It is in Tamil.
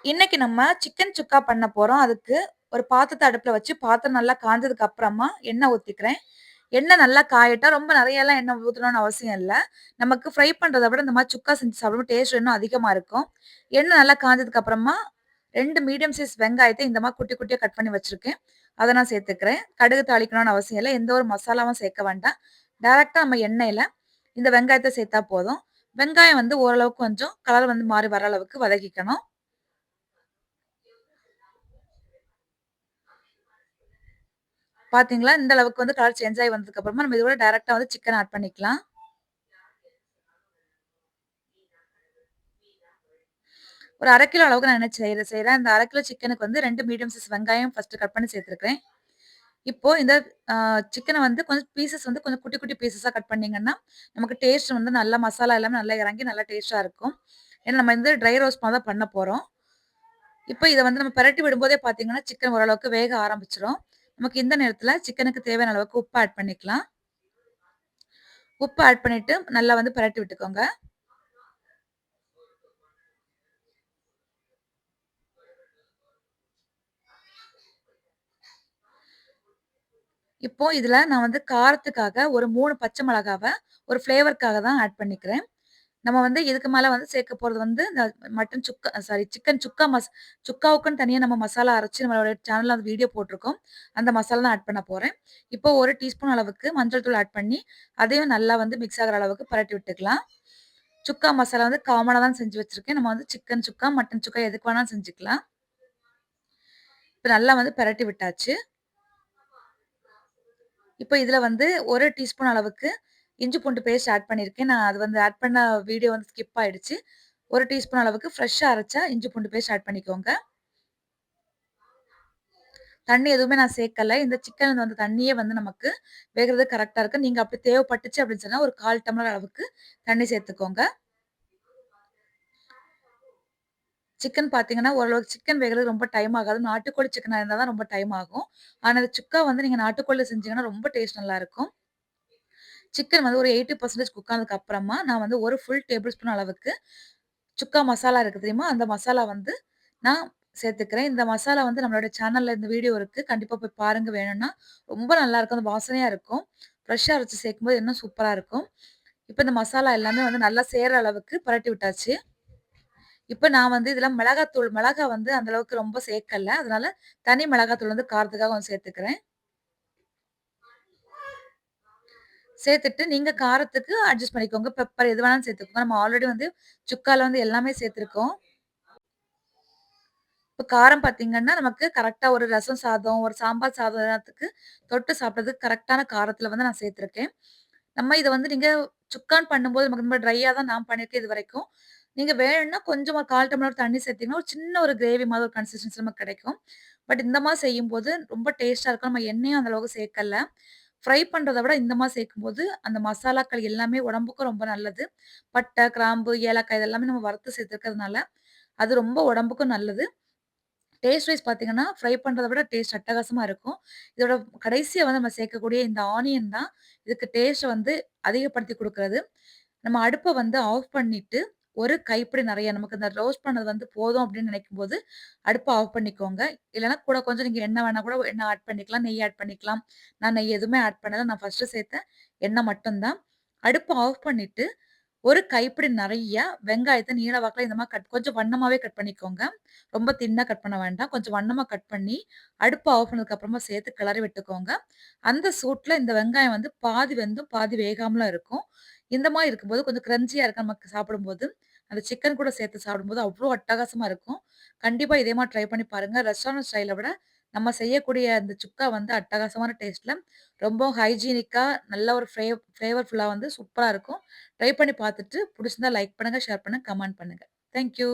இன்னைக்கு நம்ம சிக்கன் சுக்கா பண்ண போறோம். அதுக்கு ஒரு பாத்திரத்த அடுப்புல வச்சு, பாத்திரம் நல்லா காஞ்சதுக்கு அப்புறமா எண்ணெய் ஊத்திக்கிறேன். எண்ணெய் நல்லா காயட்டும். ரொம்ப நெறையலாம் எண்ணெய் ஊத்தணும்னு அவசியம் இல்ல. நமக்கு ஃப்ரை பண்றத விட இந்த மாரி சுக்கா செஞ்சு சாப்பிடும்போது டேஸ்ட் இன்னும் அதிகமா இருக்கும். எண்ணெய் நல்லா காஞ்சதுக்கு அப்புறமா 2 மீடியம் சைஸ் வெங்காயத்த இந்த மாரி குட்டி குட்டியா கட் பண்ணி வச்சிருக்கேன். அத நான் சேர்த்துக்கிறேன். கடுகு தாளிக்கணும்னு அவசியம் இல்ல. எந்த ஒரு மசாலாவும் சேர்க்க வேண்டாம். டைரக்ட்டா நம்ம எண்ணெயில இந்த வெங்காயத்த சேர்த்தா போதும். வெங்காயம் வந்து ஓரளவுக்கு கொஞ்சம் கலர் வந்து மாறி வர அளவுக்கு வதக்கிக்கணும். பாத்தீங்களா? இந்த அளவுக்கு வந்து கலர் சேஞ்ச் ஆயி வந்ததுக்கு அப்புறமா, நம்ம இதோட டைரக்ட்டா வந்து சிக்கன் ஆட் பண்ணிக்கலாம். ஒரு 1/2 கிலோ அளவுக்கு நான் என்ன செய்றேன். அந்த 1/2 கிலோ சிக்கனுக்கு வந்து 2 மீடியம் சைஸ் வெங்காயம் ஃபர்ஸ்ட்டு கட் பண்ணி சேர்த்துருக்கிறேன். இப்போ இந்த அ சிக்கன வந்து கொஞ்சம் பீசஸ் வந்து கொஞ்சம் குட்டி, குட்டி பீசஸா கட் பண்ணீங்கன்னா, நமக்கு டேஸ்ட் வந்து நல்லா மசாலா எல்லாமே நல்லா இறங்கி நல்லா டேஸ்ட்டா இருக்கும். ஏன்னா நம்ம வந்து ட்ரை ரோஸ்ட் மாரி தான் பண்ண போறோம். இப்போ இத வந்து நம்ம பெரட்டி விடும்போதே பார்த்தீங்கன்னா, சிக்கன் ஓரளவுக்கு வேக ஆரம்பிச்சுரும். நமக்கு இந்த நேரத்தில சிக்கனுக்கு தேவையான அளவுக்கு உப்பு ஆட் பண்ணிக்கலாம். உப்பு ஆட் பண்ணிட்டு நல்லா வந்து பெரட்டி விட்டுக்கோங்க. இப்போ இதுல நான் வந்து காரத்துக்காக ஒரு 3 பச்சை மிளகாவ ஒரு ஃப்ளேவர்க்காக தான் ஆட் பண்ணிக்கிறேன். நம்ம வந்து இதுக்கு மேல வந்து சேர்க்க போறது வந்து இந்த மட்டன் சுக்கா சாரி சிக்கன் சுக்கா சுக்காவுக்குன்னு தனியா நம்ம மசாலா அரைச்சு நம்மளோட சேனல்ல அந்த வீடியோ போட்டிருக்கோம். அந்த மசாலா தான் ஆட் பண்ண போறேன். இப்போ 1 டீஸ்பூன் அளவுக்கு மஞ்சள் தூள் ஆட் பண்ணி, அதையும் நல்லா வந்து மிக்ஸ் ஆகுற அளவுக்கு பரட்டி விட்டுக்கலாம். சுக்கா மசாலா வந்து காமனா தான் செஞ்சு வச்சிருக்கேன். நம்ம வந்து சிக்கன் சுக்கா, மட்டன் சுக்கா எதுக்கு வேணாலும் செஞ்சுக்கலாம். இப்ப நல்லா வந்து பெரட்டி விட்டாச்சு. இப்போ இதுல வந்து 1 டீஸ்பூன் அளவுக்கு இஞ்சி பூண்டு பேஸ்ட் ஆட் பண்ணியிருக்கேன். நான் அது வந்து ஆட் பண்ண வீடியோ வந்து ஸ்கிப் ஆயிடுச்சு. 1 டீஸ்பூன் அளவுக்கு ஃப்ரெஷ்ஷா அரைச்ச இஞ்சி பூண்டு பேஸ்ட் ஆட் பண்ணிக்கோங்க. தண்ணி எதுவுமே நான் சேர்க்கல. இந்த சிக்கன் வந்து தண்ணியே வந்து நமக்கு வேகுறதுக்கு கரெக்ட்டா இருக்கு. நீங்க அப்படி தேவைப்பட்டுச்சு அப்படின்னு சொன்னா ஒரு 1/4 டம்ளர் அளவுக்கு தண்ணி சேர்த்துக்கோங்க. சிக்கன் பார்த்தீங்கன்னா, ஓரளவுக்கு சிக்கன் வேகுறதுக்கு ரொம்ப டைம் ஆகாது. நாட்டுக்கோழி சிக்கனா இருந்தா தான் ரொம்ப டைம் ஆகும். ஆனா, இந்த சுக்கா வந்து நீங்க நாட்டுக்கோழில செஞ்சீங்கன்னா ரொம்ப டேஸ்ட் நல்லாருக்கும். சிக்கன் வந்து ஒரு 80% குக் ஆனதுக்கு அப்புறமா, நான் வந்து ஒரு ஃபுல் டேபிள் ஸ்பூன் அளவுக்கு சுக்கா மசாலா இருக்கு தெரியுமா? அந்த மசாலா வந்து நான் சேர்த்துக்கிறேன். இந்த மசாலா வந்து நம்மளோட சேனல்ல இந்த வீடியோ இருக்கு. கண்டிப்பா போய் பாருங்க வேணும்னா. ரொம்ப நல்லாருக்கும். அந்த வாசனையா இருக்கும். ஃப்ரெஷ்ஷா அரைச்சு சேர்க்கும்போது இன்னும் சூப்பரா இருக்கும். இப்ப இந்த மசாலா எல்லாமே வந்து நல்லா சேர்ற அளவுக்கு பிரட்டி விட்டாச்சு. இப்ப நான் வந்து இதுல மிளகா வந்து அந்த அளவுக்கு ரொம்ப சேர்க்கல. அதனால தனி மிளகாத்தூள் வந்து காரத்துக்காக கொஞ்சம் சேர்த்துக்கிறேன். சேர்த்துட்டு நீங்க காரத்துக்கு அட்ஜஸ்ட் பண்ணிக்கோங்க. பெப்பர் எது வேணாலும் சேர்த்துக்கோங்க. நம்ம ஆல்ரெடி வந்து சுக்கால வந்து எல்லாமே சேர்த்துருக்கோம். இப்ப காரம் பார்த்தீங்கன்னா, நமக்கு கரெக்ட்டா ஒரு ரசம் சாதம், ஒரு சாம்பார் சாதத்துக்கு தொட்டு சாப்பிடுறதுக்கு கரெக்ட்டான காரத்துல வந்து நான் சேர்த்துருக்கேன். நம்ம இத வந்து நீங்க சுக்கான்னு பண்ணும்போது நமக்கு ரொம்ப ட்ரையா தான் நான் பண்ணியிருக்கேன் இதுவரைக்கும். நீங்க வேணும்னா கொஞ்சம் ஒரு 1/4 டம்ளர் தண்ணி சேர்த்தீங்கன்னா, ஒரு சின்ன ஒரு கிரேவி மாரி ஒரு கன்சிஸ்டன்சி நமக்கு கிடைக்கும். பட் இந்த மாரி செய்யும்போது ரொம்ப டேஸ்ட்டா இருக்கும். நம்ம எண்ணெயும் அந்த அளவுக்கு சேர்க்கல. ஃப்ரை பண்றத விட இந்த மாரி சேர்க்கும்போது, அந்த மசாலாக்கள் எல்லாமே உடம்புக்கும் ரொம்ப நல்லது. பட்டை, கிராம்பு, ஏலக்காய் இது எல்லாமே நம்ம வறுத்து சேர்த்துருக்கிறதுனால, அது ரொம்ப உடம்புக்கும் நல்லது. டேஸ்ட் வைஸ் பார்த்தீங்கன்னா, ஃப்ரை பண்றத விட டேஸ்ட் அட்டகாசமா இருக்கும். இதோட கடைசியா வந்து நம்ம சேர்க்கக்கூடிய இந்த ஆனியன் தான் இதுக்கு டேஸ்ட்ட வந்து அதிகப்படுத்தி குடுக்குறது. நம்ம அடுப்ப வந்து ஆஃப் பண்ணிட்டு, ஒரு கைப்பிடி நெறைய நமக்கு இந்த ரோஸ்ட் பண்ணது வந்து போதும் அப்படின்னு நினைக்கும்போது, அடுப்ப ஆஃப் பண்ணிக்கோங்க. இல்லன்னா கூட கொஞ்சம் நீங்க எண்ணெய் வேணா கூட எண்ணெய் ஆட் பண்ணிக்கலாம். நெய் ஆட் பண்ணிக்கலாம். நான் நெய் எதுவுமே ஆட் பண்ணல. நான் ஃபர்ஸ்ட்டு சேர்த்த எண்ணெய் மட்டும் தான். அடுப்ப ஆஃப் பண்ணிட்டு ஒரு கைப்பிடி நெறைய வெங்காயத்த நீள வாக்குல இந்த மாரி கொஞ்சம் வண்ணமாவே கட் பண்ணிக்கோங்க. ரொம்ப தின்னா கட் பண்ண வேண்டாம். கொஞ்சம் வண்ணமா கட் பண்ணி, அடுப்ப ஆஃப் பண்ணதுக்கு அப்புறமா சேர்த்து கிளறி விட்டுக்கோங்க. அந்த சூட்ல இந்த வெங்காயம் வந்து பாதி வெந்தும், பாதி வேகாமலும் இருக்கும். இந்த மாரி இருக்கும்போது கொஞ்சம் கிரன்ச்சியா இருக்கு நமக்கு சாப்பிடும்போது. அந்த சிக்கன் கூட சேர்த்து சாப்பிடும்போது அவ்ளோ அட்டகாசமா இருக்கும். கண்டிப்பா இதே மாரி ட்ரை பண்ணி பாருங்க. ரெஸ்டாரண்ட் ஸ்டைல விட நம்ம செய்யக்கூடிய அந்த சுக்கா வந்து அட்டகாசமான டேஸ்ட்ல ரொம்ப ஹைஜீனிக்கா நல்ல ஒரு ஃப்ளேவர்ஃபுல்லா வந்து சூப்பரா இருக்கும். ட்ரை பண்ணி பார்த்துட்டு புடிச்சிருந்தா லைக் பண்ணுங்க, ஷேர் பண்ணுங்க, கமெண்ட் பண்ணுங்க. Thank you.